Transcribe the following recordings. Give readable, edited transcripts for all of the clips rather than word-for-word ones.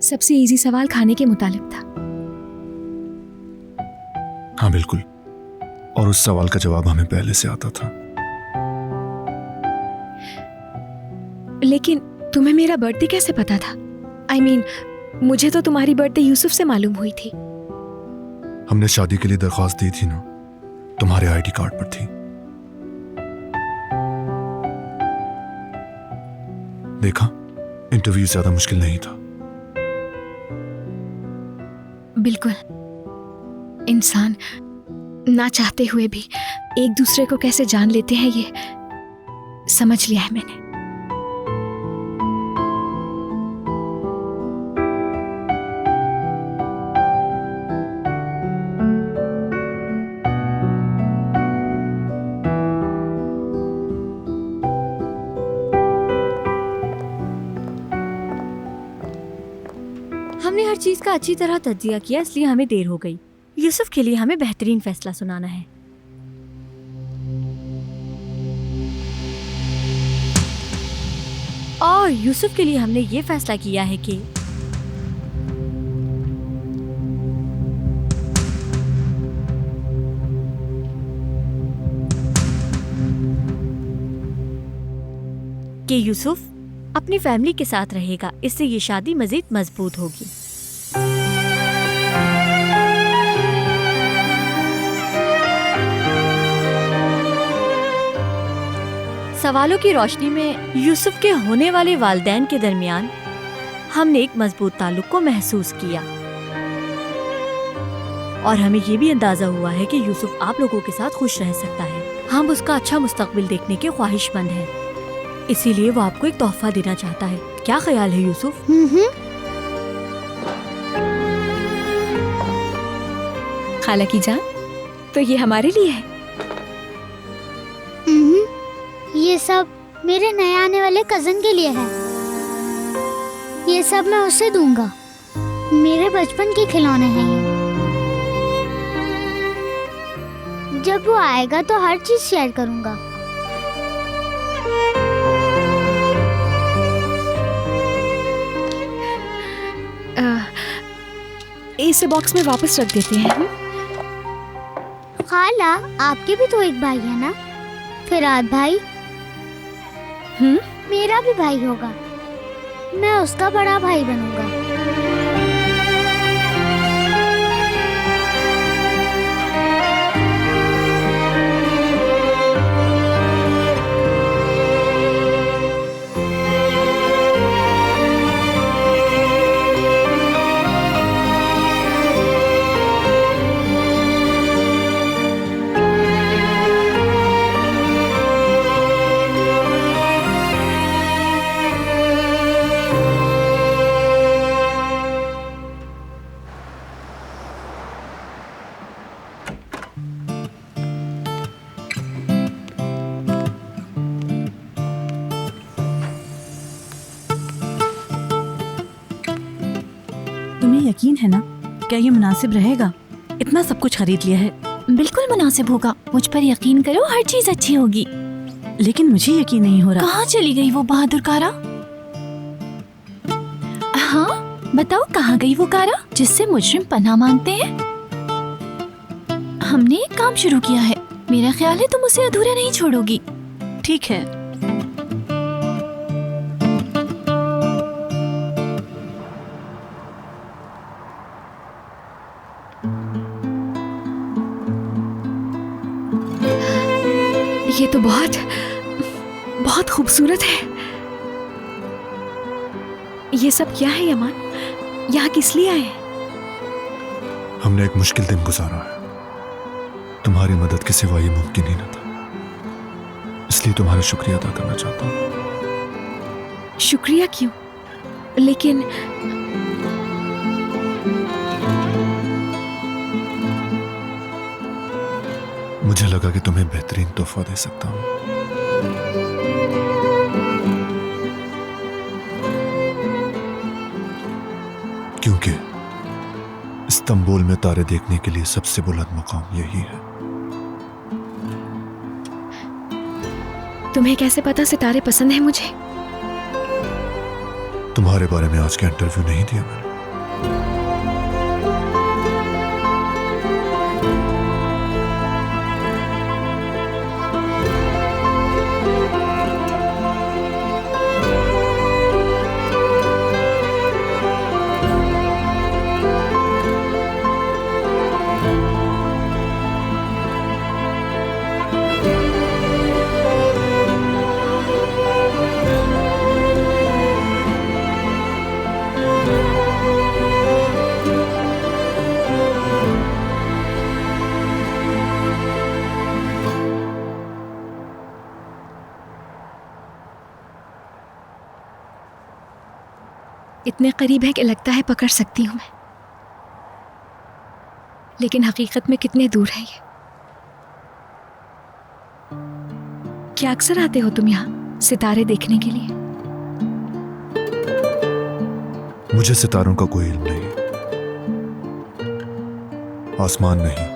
सबसे इजी सवाल खाने के मुतालिक था। हाँ बिल्कुल, और उस सवाल का जवाब हमें पहले से आता था। लेकिन तुम्हें मेरा बर्थडे कैसे पता था? I mean, मुझे तो तुम्हारी बर्थडे यूसुफ से मालूम हुई थी। हमने शादी के लिए दरख्वास्त दी थी ना, तुम्हारे आईडी कार्ड पर थी। देखा, इंटरव्यू ज्यादा मुश्किल नहीं था। बिल्कुल, इंसान ना चाहते हुए भी एक दूसरे को कैसे जान लेते हैं, ये समझ लिया है मैंने। हमने हर चीज का अच्छी तरह तज्जिया किया, इसलिए हमें देर हो गई। यूसुफ के लिए हमें बेहतरीन फैसला सुनाना है। और यूसुफ के लिए हमने ये फैसला किया है कि यूसुफ अपनी फैमिली के साथ रहेगा। इससे ये शादी मजीद मजबूत होगी। सवालों की रोशनी में यूसुफ के होने वाले वालिदैन के दरमियान हमने एक मजबूत ताल्लुक को महसूस किया, और हमें ये भी अंदाजा हुआ है कि यूसुफ आप लोगों के साथ खुश रह सकता है। हम उसका अच्छा मुस्तकबिल देखने के ख्वाहिशमंद हैं, इसीलिए वो आपको एक तोहफा देना चाहता है। क्या ख्याल है यूसुफ? खाला की जान, तो ये हमारे लिए है। ये सब मेरे नए आने वाले कजन के लिए है। ये सब मैं उसे दूंगा। मेरे बचपन के खिलौने हैं ये। जब वो आएगा तो हर चीज शेयर करूंगा। इसे बॉक्स में वापस रख देते हैं। खाला, आपके भी तो एक भाई है ना? फिराद भाई। मेरा भी भाई होगा। मैं उसका बड़ा भाई बनूंगा। तुम्हें यकीन है ना? क्या ये मुनासिब रहेगा? इतना सब कुछ खरीद लिया है। बिल्कुल मुनासिब होगा, मुझ पर यकीन करो, हर चीज अच्छी होगी। लेकिन मुझे यकीन नहीं हो रहा। कहाँ चली गई वो बहादुर कारा? हाँ बताओ, कहाँ गई वो कारा जिससे मुजरिम पनाह मांगते हैं? हमने एक काम शुरू किया है, मेरा ख्याल है तुम उसे अधूरा नहीं छोड़ोगी। ठीक है। ये तो बहुत बहुत खूबसूरत है। ये सब क्या है यमान? यहाँ किस लिए आए हैं? हमने एक मुश्किल दिन गुजारा है। तुम्हारी मदद के सिवा ये मुमकिन ही न था, इसलिए तुम्हारा शुक्रिया अदा करना चाहता हूँ। शुक्रिया क्यों? लेकिन मुझे लगा कि तुम्हें बेहतरीन तोहफा दे सकता हूँ। क्योंकि इस्तांबुल में तारे देखने के लिए सबसे बुलंद मुकाम यही है। तुम्हें कैसे पता सितारे पसंद है मुझे? तुम्हारे बारे में आज का इंटरव्यू नहीं दिया मैंने? इतने करीब है कि लगता है पकड़ सकती हूँ मैं, लेकिन हकीकत में कितने दूर है ये। क्या अक्सर आते हो तुम यहाँ सितारे देखने के लिए? मुझे सितारों का कोई इल्म नहीं, आसमान नहीं,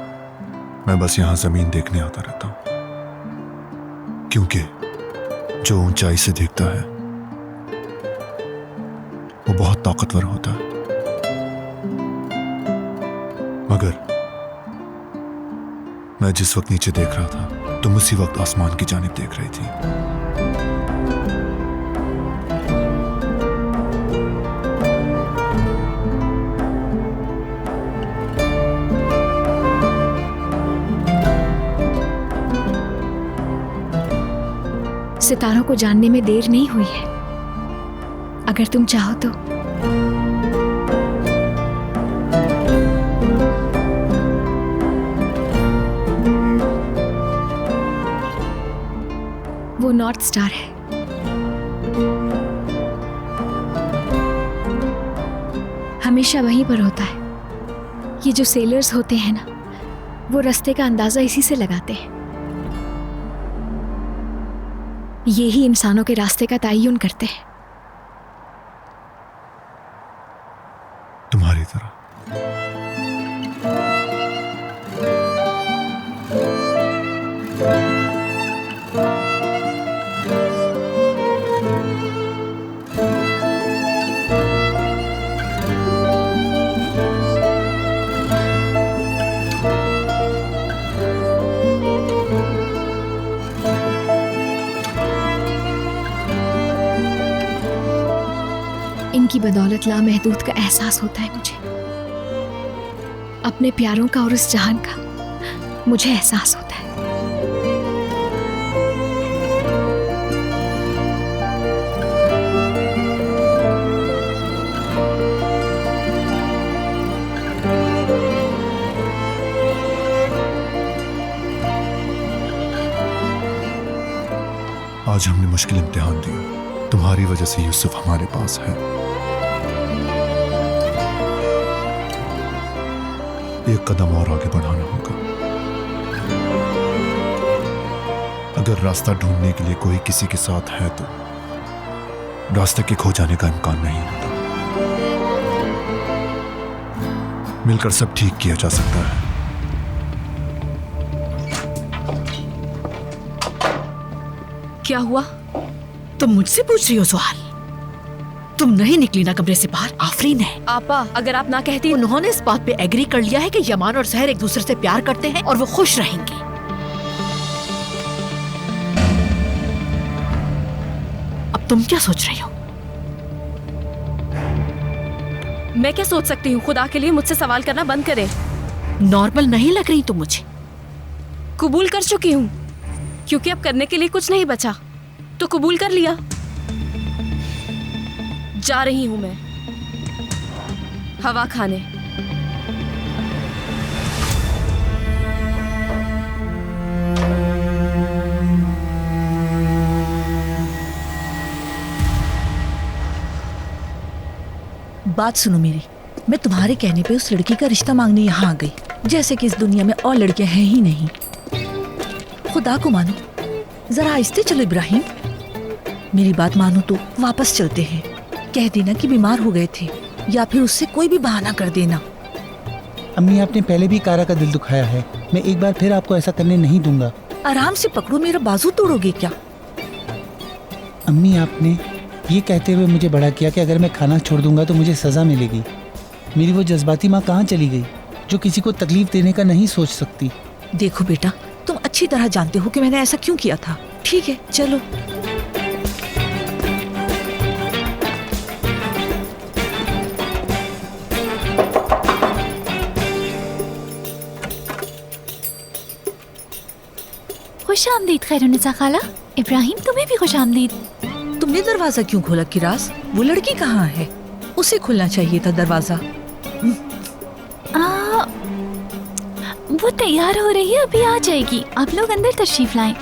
मैं बस यहां जमीन देखने आता रहता हूं, क्योंकि जो ऊंचाई से देखता है वो बहुत ताकतवर होता है, मगर मैं जिस वक्त नीचे देख रहा था तुम उसी वक्त आसमान की जानिब देख रही थी। सितारों को जानने में देर नहीं हुई है, अगर तुम चाहो तो। वो नॉर्थ स्टार है। हमेशा वहीं पर होता है। ये जो सेलर्स होते हैं ना, वो रास्ते का अंदाजा इसी से लगाते हैं। ये ही इंसानों के रास्ते का तयन करते हैं। तुम्हारी तरह। इनकी बदौलत लामहदूद का एहसास होता है मुझे, अपने प्यारों का और इस जहान का मुझे एहसास होता है। आज हमने मुश्किल इम्तिहान दिया, तुम्हारी वजह से यूसुफ हमारे पास है। एक कदम और आगे बढ़ाना होगा। अगर रास्ता ढूंढने के लिए कोई किसी के साथ है तो रास्ते के खो जाने का इम्कान नहीं होता। मिलकर सब ठीक किया जा सकता है। क्या हुआ? तुम मुझसे पूछ रही हो सवाल? तुम नहीं निकली ना कमरे से बाहर? आफरीन है। आपा, अगर आप ना कहती। उन्होंने इस बात पे एग्री कर लिया है कि यमान और सहर एक दूसरे से प्यार करते हैं और वो खुश रहेंगे। अब तुम क्या सोच रही हो? मैं क्या सोच सकती हूँ? खुदा के लिए मुझसे सवाल करना बंद करें। नॉर्मल नहीं लग रही तुम मुझे। कबूल कर चुकी हूँ, क्योंकि अब करने के लिए कुछ नहीं बचा, तो कबूल कर लिया। जा रही हूं मैं हवा खाने। बात सुनो मेरी, मैं तुम्हारे कहने पे उस लड़की का रिश्ता मांगने यहाँ आ गई, जैसे कि इस दुनिया में और लड़कियां हैं ही नहीं। खुदा को मानो, जरा आहिस्ते चलो इब्राहिम। मेरी बात मानो तो वापस चलते हैं। कह देना कि बीमार हो गए थे, या फिर उससे कोई भी बहाना कर देना। अम्मी, आपने पहले भी कारा का दिल दुखाया है, मैं एक बार फिर आपको ऐसा करने नहीं दूंगा। आराम से पकड़ो, मेरा बाजू तोड़ोगे क्या? अम्मी, आपने ये कहते हुए मुझे बड़ा किया कि अगर मैं खाना छोड़ दूंगा तो मुझे सजा मिलेगी। मेरी वो जज्बाती माँ कहाँ चली गई, जो किसी को तकलीफ देने का नहीं सोच सकती। देखो बेटा, तुम अच्छी तरह जानते हो कि मैंने ऐसा क्यों किया था। ठीक है, चलो। खुश आमदीद खैरुन्निसा खाला। इब्राहिम, तुम्हें भी खुश आमदीद। तुमने दरवाजा क्यों खोला किरास? वो लड़की कहाँ है? उसे खुलना चाहिए था दरवाजा। वो तैयार हो रही है, अभी आ जाएगी। आप लोग अंदर तशरीफ लाएं।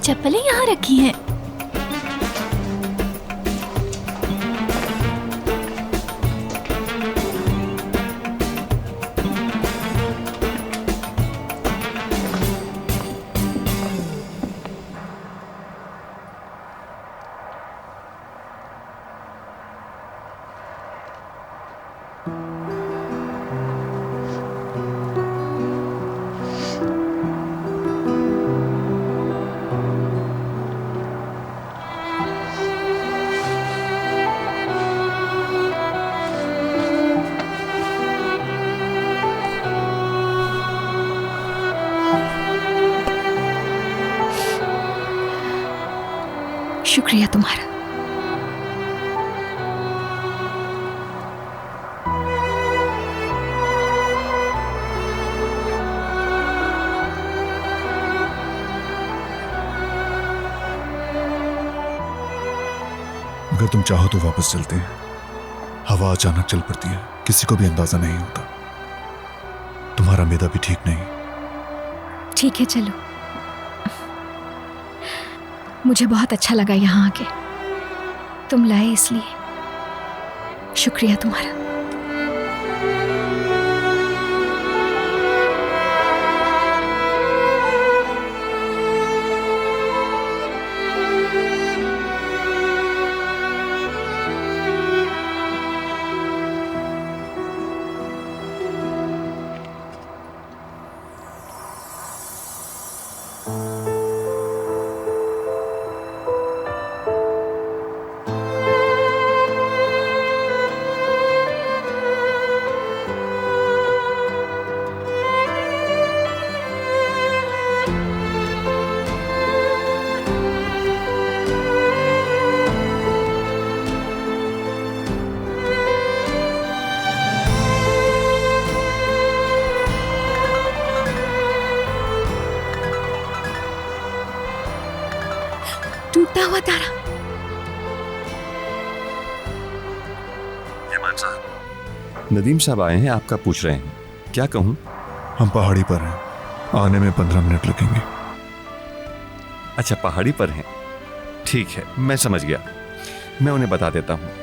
चप्पलें यहाँ रखी हैं। शुक्रिया तुम्हारा। अगर तुम चाहो तो वापस चलते हैं। हवा अचानक चल पड़ती है, किसी को भी अंदाजा नहीं होता। तुम्हारा मेदा भी ठीक नहीं। ठीक है चलो। मुझे बहुत अच्छा लगा यहाँ आके। तुम लाए इसलिए शुक्रिया तुम्हारा। टूटा हुआ तारा। नदीम साहब आए हैं, आपका पूछ रहे हैं। क्या कहूँ? हम पहाड़ी पर हैं, आने में 15 मिनट लगेंगे। अच्छा, पहाड़ी पर हैं। ठीक है, मैं समझ गया। मैं उन्हें बता देता हूँ।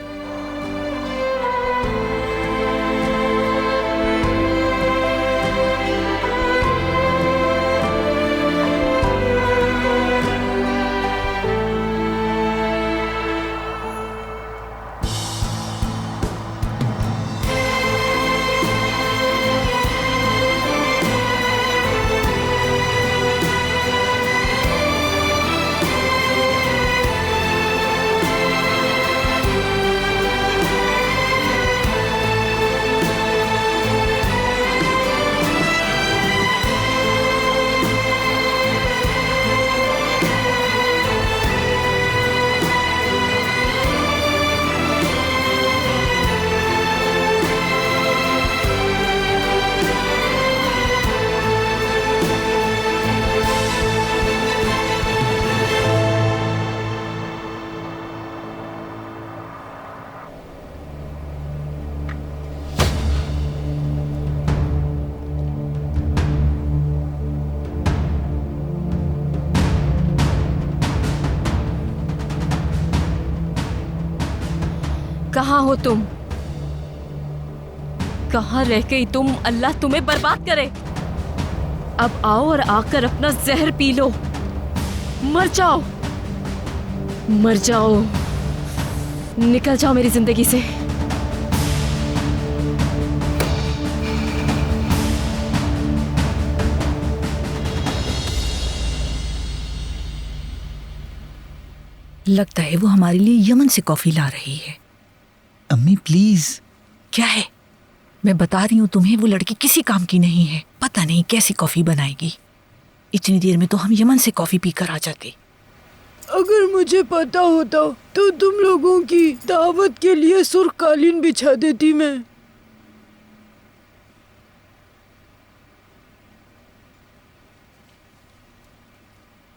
कहाँ हो तुम? कहाँ रह गई तुम? अल्लाह तुम्हें बर्बाद करे। अब आओ और आकर अपना जहर पी लो। मर जाओ, मर जाओ, निकल जाओ मेरी जिंदगी से। लगता है वो हमारे लिए यमन से कॉफी ला रही है। अम्मी प्लीज। क्या है? मैं बता रही हूँ तुम्हें, वो लड़की किसी काम की नहीं है। पता नहीं कैसी कॉफी बनाएगी। इतनी देर में तो हम यमन से कॉफी पीकर आ जाते। अगर मुझे पता होता तो तुम लोगों की दावत के लिए सुर्ख कालीन बिछा देती मैं।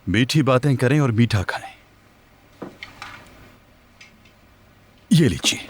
मीठी बातें करें और मीठा खाएं। ये लीजिए।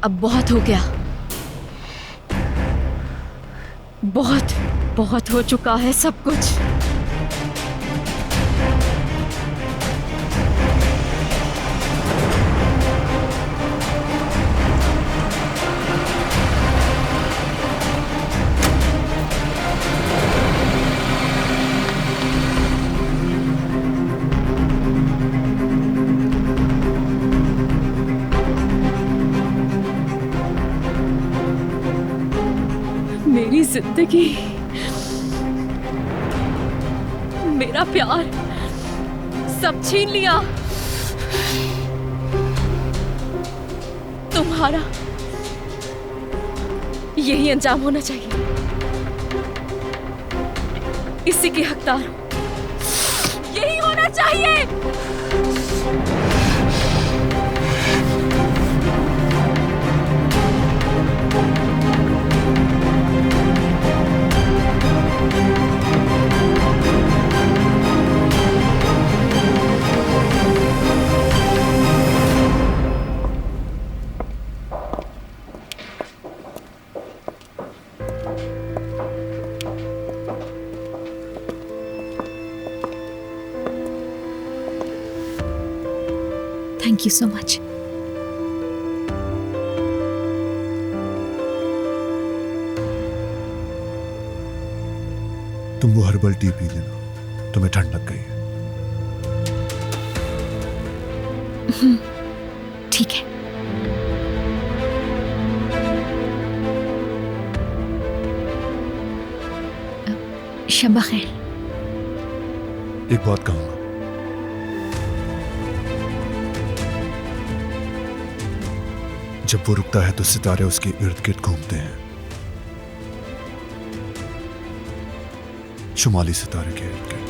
अब बहुत हो गया। बहुत बहुत हो चुका है सब कुछ। मेरी जिंदगी, मेरा प्यार सब छीन लिया। तुम्हारा यही अंजाम होना चाहिए। इसी की हकदार हूं। यही होना चाहिए। Thank you so much. तुम वो हर्बल टी पी लेना, तुम्हें ठंड लग गई है। ठीक है। शब खैर। एक बात कहूंगा, जब वो रुकता है तो सितारे उसके इर्द गिर्द घूमते हैं, शुमाली सितारे के इर्द गिर्द।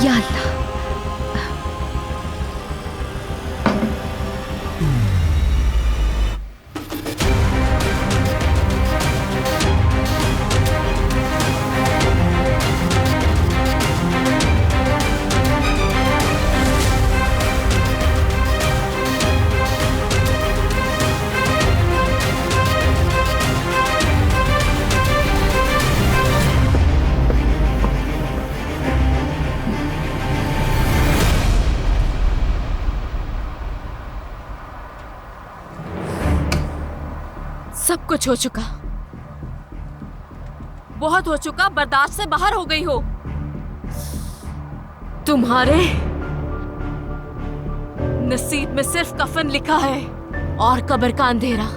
या अल्लाह। सब कुछ हो चुका, बहुत हो चुका, बर्दाश्त से बाहर हो गई हो। तुम्हारे नसीब में सिर्फ कफन लिखा है और कब्र का अंधेरा।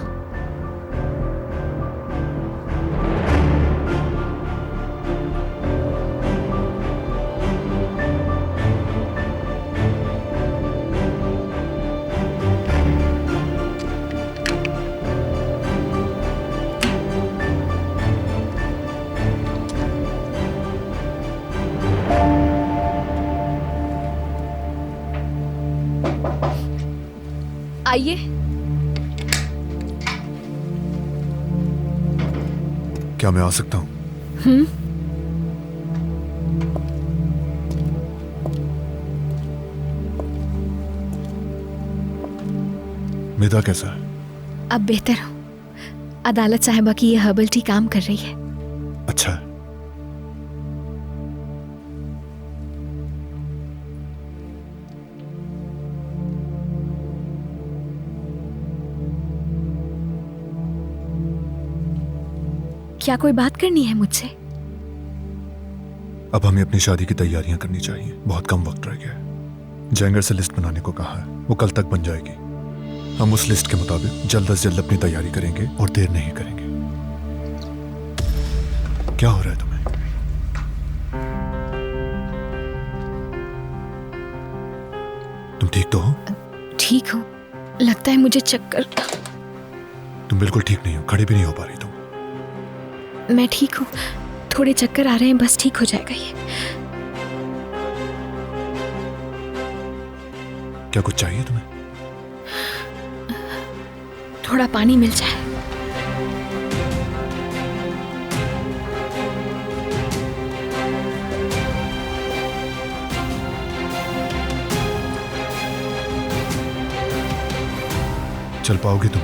आइए। क्या मैं आ सकता हूँ? मिदा कैसा है? अब बेहतर हूँ। अदालत साहिबा की ये हर्बल टी काम कर रही है। अच्छा है। क्या कोई बात करनी है मुझसे? अब हमें अपनी शादी की तैयारियां करनी चाहिए। बहुत कम वक्त रह गया है। जैंगर से लिस्ट बनाने को कहा है, वो कल तक बन जाएगी। हम उस लिस्ट के मुताबिक जल्द से जल्द अपनी तैयारी करेंगे और देर नहीं करेंगे। क्या हो रहा है तुम्हें? तुम ठीक तो हो? ठीक हूँ। लगता है मुझे चक्कर। तुम बिल्कुल ठीक नहीं हो, खड़ी भी नहीं हो पा रही तुम। मैं ठीक हूँ, थोड़े चक्कर आ रहे हैं, बस ठीक हो जाएगा ये। क्या कुछ चाहिए तुम्हें? थोड़ा पानी मिल जाए। चल पाओगी तुम?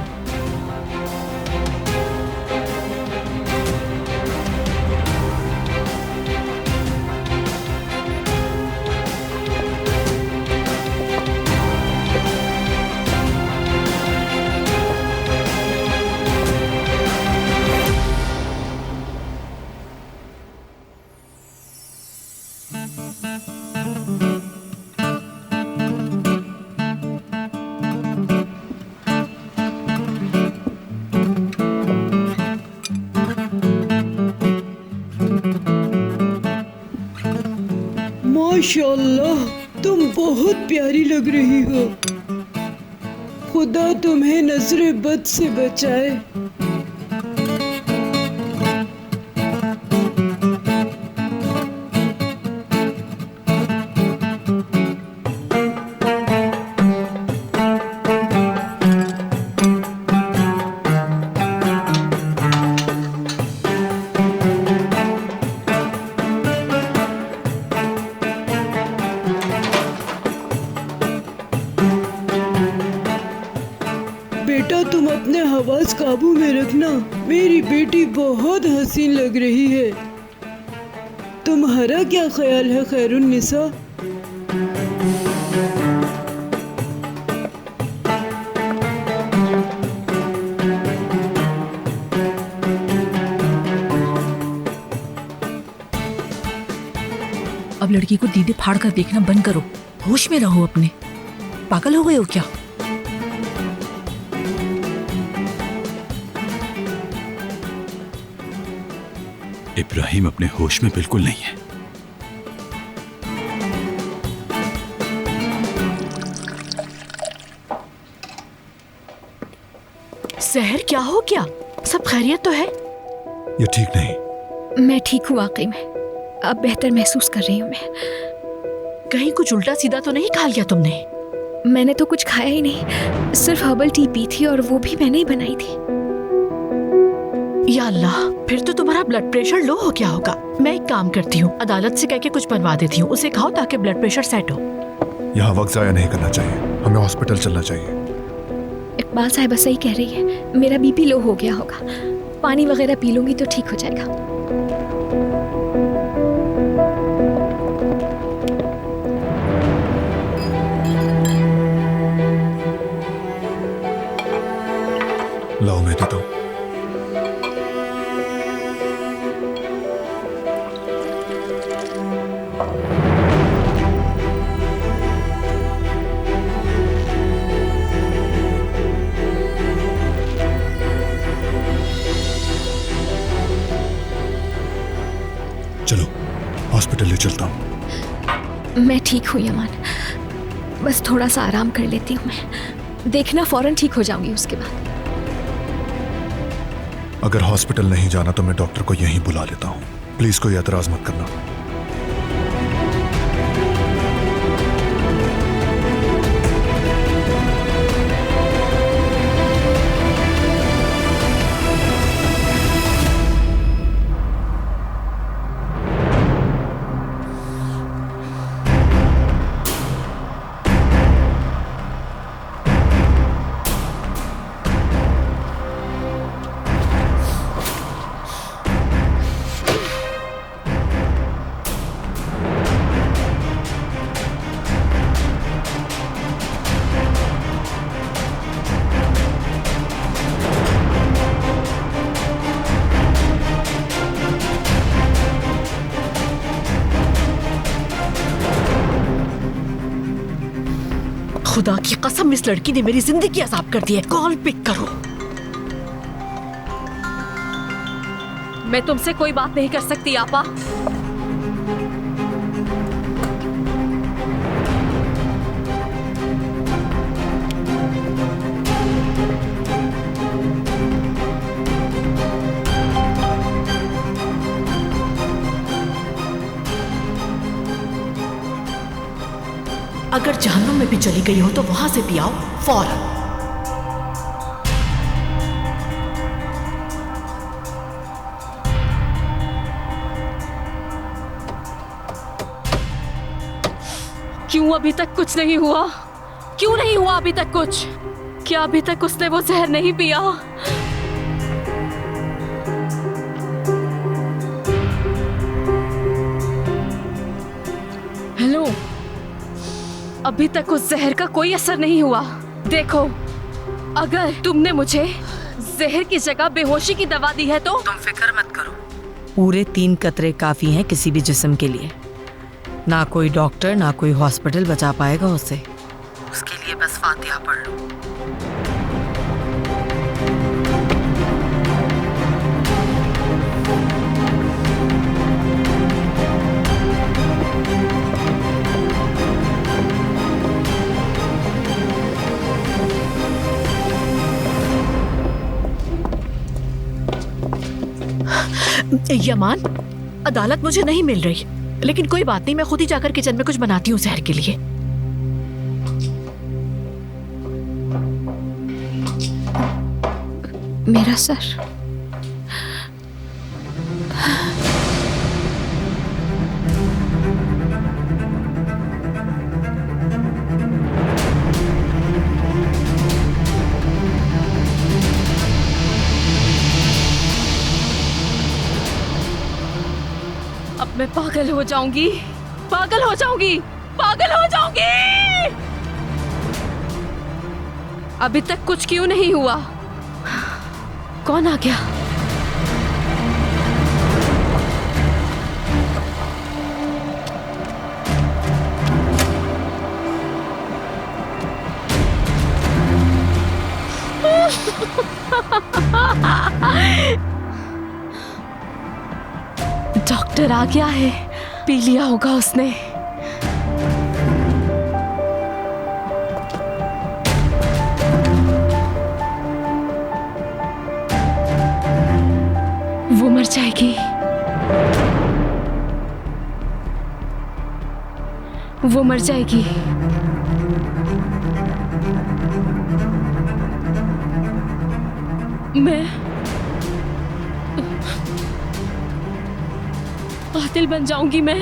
माशाल्लाह, तुम बहुत प्यारी लग रही हो। खुदा तुम्हें नजरे बद से बचाए। बेटा, तुम अपने हवास काबू में रखना। मेरी बेटी बहुत हसीन लग रही है। तुम्हारा क्या ख्याल है खैरुन निसा? अब लड़की को दीदे फाड़ कर देखना बंद करो। होश में रहो अपने। पागल हो गए हो क्या? इब्राहिम अपने होश में बिल्कुल नहीं है। सहर, क्या हो गया? सब खैरियत तो है? ये ठीक नहीं। मैं ठीक हूँ वाकई में। अब बेहतर महसूस कर रही हूँ मैं। कहीं कुछ उल्टा सीधा तो नहीं खा लिया तुमने? मैंने तो कुछ खाया ही नहीं, सिर्फ हर्बल टी पी थी और वो भी मैंने ही बनाई थी। या अल्लाह, फिर तो तुम्हारा ब्लड प्रेशर लो हो गया होगा। मैं एक काम करती हूँ, अदालत से कह के कुछ बनवा देती हूँ, उसे खाओ ताकि ब्लड प्रेशर सेट हो। यहाँ वक्त जाया नहीं करना चाहिए, हमें हॉस्पिटल चलना चाहिए। इकबाल साहिबा सही कह रही है, मेरा बीपी लो हो गया होगा, पानी वगैरह पी लूंगी तो ठीक हो जाएगा। लाओ मैं देता हूँ। चलो हॉस्पिटल ले चलता हूँ। मैं ठीक हूँ यमान, बस थोड़ा सा आराम कर लेती हूँ मैं, देखना फौरन ठीक हो जाऊंगी उसके बाद। अगर हॉस्पिटल नहीं जाना तो मैं डॉक्टर को यहीं बुला लेता हूँ, प्लीज कोई एतराज मत करना। खुदा की कसम, इस लड़की ने मेरी जिंदगी अजाब कर दी है। कॉल पिक करो। मैं तुमसे कोई बात नहीं कर सकती आपा। अगर जहन्नुम में भी चली गई हो तो वहां से भी आओ फौरन। क्यों अभी तक कुछ नहीं हुआ? क्यों नहीं हुआ अभी तक कुछ? क्या अभी तक उसने वो जहर नहीं पिया? हेलो, अभी तक उस जहर का कोई असर नहीं हुआ। देखो, अगर तुमने मुझे जहर की जगह बेहोशी की दवा दी है तो तुम फिक्र मत करो, पूरे 3 कतरे काफी हैं किसी भी जिस्म के लिए। ना कोई डॉक्टर ना कोई हॉस्पिटल बचा पाएगा उसे। उसके लिए बस फातिहा पढ़ लो। यमान, अदालत मुझे नहीं मिल रही, लेकिन कोई बात नहीं, मैं खुद ही जाकर किचन में कुछ बनाती हूँ जहर के लिए। मेरा सर। अब मैं पागल हो जाऊंगी, पागल हो जाऊंगी, पागल हो जाऊंगी। अभी तक कुछ क्यों नहीं हुआ? कौन आ गया? डॉक्टर आ गया है, पी लिया होगा उसने। वो मर जाएगी। वो मर जाएगी। मैं कातिल बन जाऊंगी मैं।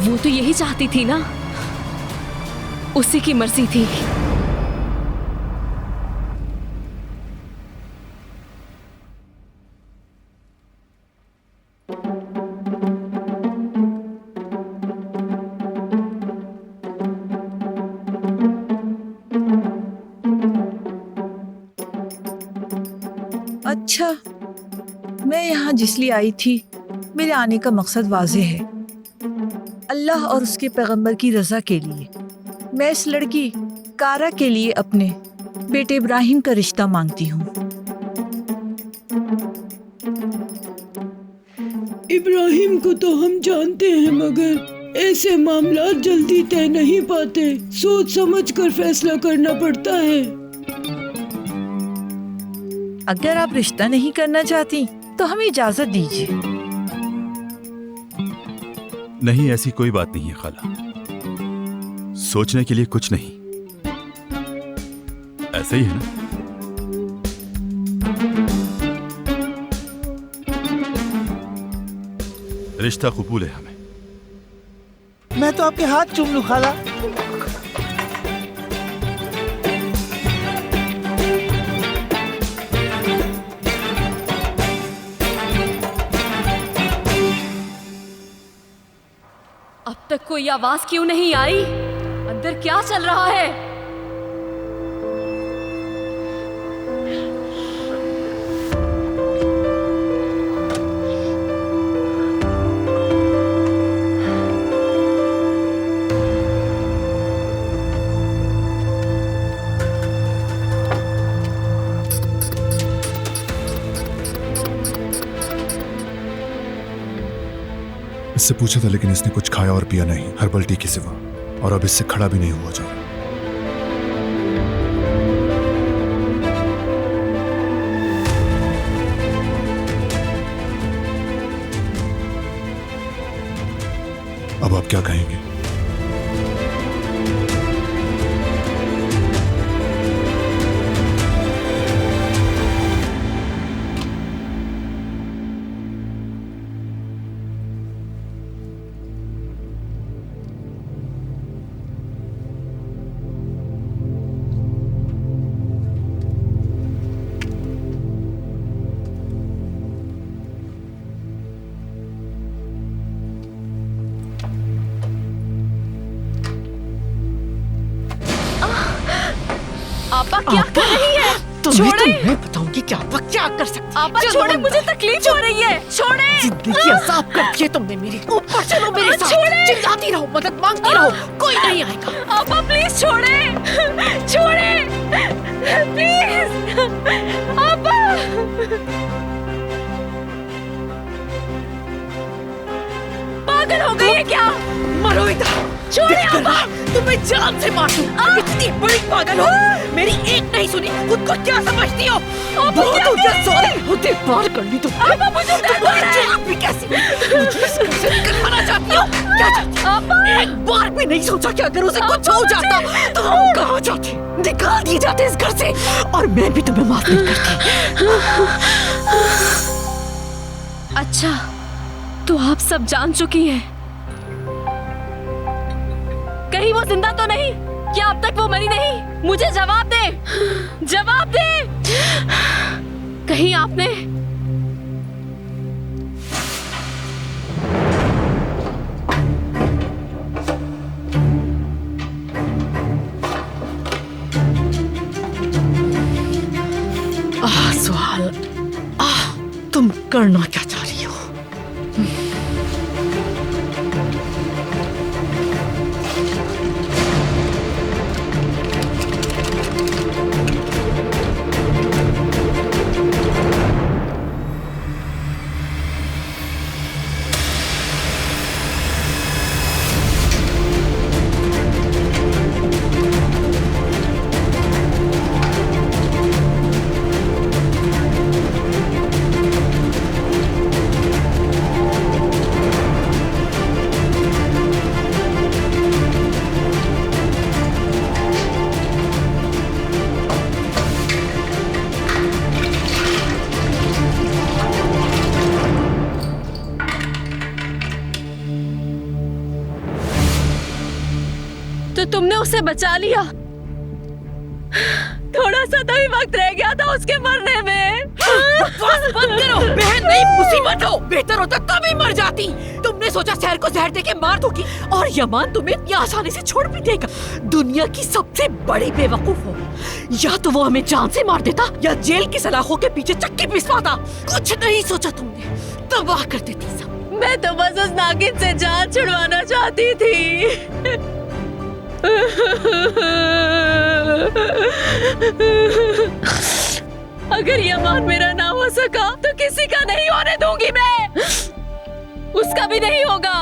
वो तो यही चाहती थी ना, उसी की मर्जी थी। अच्छा, मैं यहाँ जिस लिए आई थी, मेरे आने का मकसद वाज़ेह है। अल्लाह और उसके पैगंबर की रजा के लिए मैं इस लड़की कारा के लिए अपने बेटे इब्राहिम का रिश्ता मांगती हूँ। इब्राहिम को तो हम जानते हैं, मगर ऐसे मामला जल्दी तय नहीं पाते, सोच समझ कर फैसला करना पड़ता है। अगर आप रिश्ता नहीं करना चाहती तो हमें इजाजत दीजिए। नहीं, ऐसी कोई बात नहीं है खाला। सोचने के लिए कुछ नहीं, ऐसे ही है ना। रिश्ता कबूल है हमें। मैं तो आपके हाथ चूम लूं खाला। अब तक कोई आवाज क्यों नहीं आई? अंदर क्या चल रहा है? इससे पूछा था लेकिन इसने कुछ खाया और पिया नहीं, हर्बल टी के सिवा, और अब इससे खड़ा भी नहीं हुआ जा रहा। अब आप क्या कहेंगे? आपा क्या कर रही है? छोड़े। मैं बताऊंगी क्या आप क्या कर सकती। आपा छोड़े, मुझे तकलीफ हो रही है। छोड़े। जिंदगी अजाब कर दिए तुमने मेरी। ऊपर चलो मेरे साथ। चिल्लाती रहो, मदद मांगती रहो, कोई नहीं आएगा। आपा प्लीज छोड़े, छोड़े प्लीज। आपा पागल हो गई है क्या? मरो इधर। छोड़े आपा। तुम्हें जान से मार दूं। इतनी बड़ी पागल हो, मेरी एक नहीं सुनी, खुद को क्या समझती हो? बहुत उधर सोते होते पार कर ली तुम। आपा मुझे आप भी कैसी मुझे इस घर से निकलवाना चाहती हो? क्या चाहती हो? एक बार भी नहीं सोचा कि अगर उसे कुछ हो जाता तो हम कहाँ जाते? निकाल दिए जाते इस घर से, और मैं भी तुम्हें माफ नहीं करती। अच्छा, तो आप सब जान चुकी हैं। कहीं वो जिंदा तो नहीं? क्या अब तक वो मरी नहीं? मुझे जवाब दे, जवाब दे। कहीं आपने सुहाल, तुम करना क्या चाह रही हो? तुमने उसे बचा लिया। थोड़ा सा तो ही वक्त रह गया था उसके मरने में। बकवास बंद करो। बहन नहीं, मुसीबत हो। बेहतर होता तभी मर जाती। तुमने सोचा शहर को जहर देके मार दोगी और यमान तुम्हें इतनी आसानी से छोड़ भी देगा। दुनिया की सबसे बड़ी बेवकूफ हो। या तो वो हमें जान से मार देता या जेल की सलाखों के पीछे चक्की पिसवाता। कुछ नहीं सोचा तुमने, तबाह कर देती सब। मैं तो बस उस नागिन से जान छुड़वाना चाहती थी। अगर यमान मेरा ना हो सका तो किसी का नहीं होने दूंगी मैं। उसका भी नहीं होगा।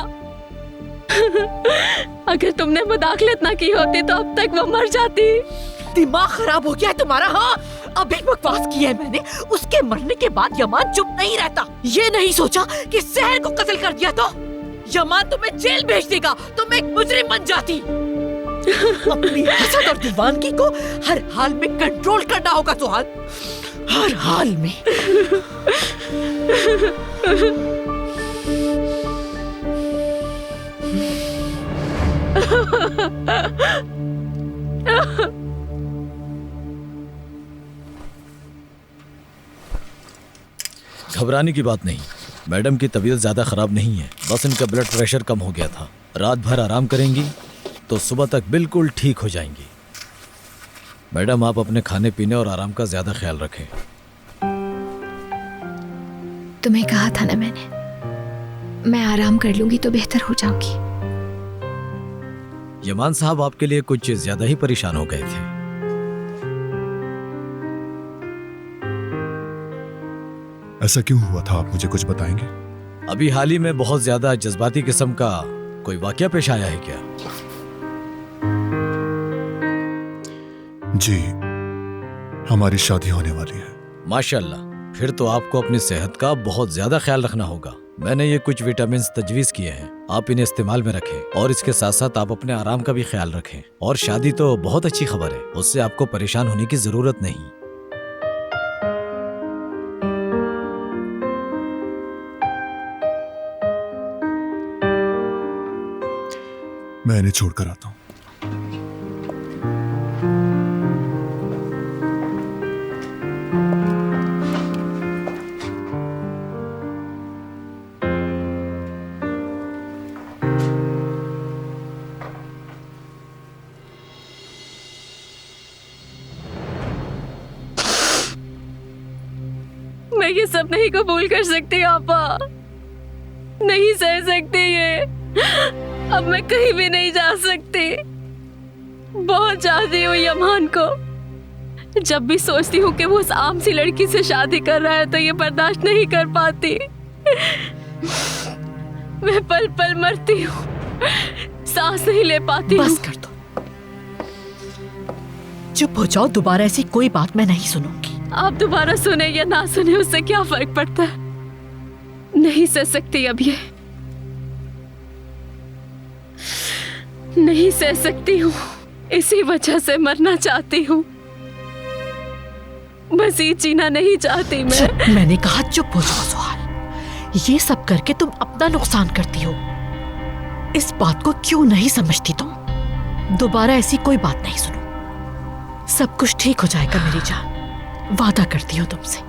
अगर तुमने मुदाखलत ना की होती तो अब तक वो मर जाती। दिमाग खराब हो गया है तुम्हारा? हाँ, अभी बकवास की है मैंने। उसके मरने के बाद यमान चुप नहीं रहता। ये नहीं सोचा कि शहर को कत्ल कर दिया तो यमान तुम्हें जेल भेज देगा। तुम एक मुजरिम बन जाती। अपनी हसद और दीवानगी को हर हाल में कंट्रोल करना होगा सुहाग, हर हाल में। घबराने की बात नहीं, मैडम की तबीयत ज़्यादा ख़राब नहीं है, बस इनका ब्लड प्रेशर कम हो गया था। रात भर आराम करेंगी तो सुबह तक बिल्कुल ठीक हो जाएंगी। मैडम आप अपने खाने पीने और आराम का ज़्यादा ख्याल रखें। तुम्हें कहा था ना मैंने, मैं आराम कर लूंगी तो बेहतर हो जाऊंगी। यमान साहब आपके लिए कुछ ज़्यादा ही परेशान हो गए थे। ऐसा क्यों हुआ था, आप मुझे कुछ बताएंगे? अभी हाल ही में बहुत ज्यादा जज्बाती किस्म का कोई वाकया पेश आया है क्या? जी, हमारी शादी होने वाली है। माशाल्लाह, फिर तो आपको अपनी सेहत का बहुत ज्यादा ख्याल रखना होगा। मैंने ये कुछ विटामिन तजवीज किए हैं, आप इन्हें इस्तेमाल में रखें और इसके साथ साथ आप अपने आराम का भी ख्याल रखें। और शादी तो बहुत अच्छी खबर है, उससे आपको परेशान होने की जरूरत नहीं। मैं इन्हें छोड़कर आता हूं। मैं ये सब नहीं कबूल कर सकती आपा, नहीं सह सकती ये। अब मैं कहीं भी नहीं जा सकती। बहुत चाहती हूँ यमान को। जब भी सोचती हूँ कि वो उस आम सी लड़की से शादी कर रहा है तो ये बर्दाश्त नहीं कर पाती। मैं पल पल मरती हूँ, सांस नहीं ले पाती। बस कर दो, चुप हो जाओ। दोबारा ऐसी कोई बात मैं नहीं सुनूंगी। आप दोबारा सुने या ना सुने उससे क्या फर्क पड़ता है? नहीं सह सकती अब ये, नहीं सह सकती हूँ। इसी वजह से मरना चाहती हूँ, मज़ीद जीना नहीं चाहती मैं। मैंने कहा चुप हो जाओ सुहाल। ये सब करके तुम अपना नुकसान करती हो। इस बात को क्यों नहीं समझती तुम? दोबारा ऐसी कोई बात नहीं सुनो। सब कुछ ठीक हो जाएगा मेरी जान, वादा करती हूँ तुमसे।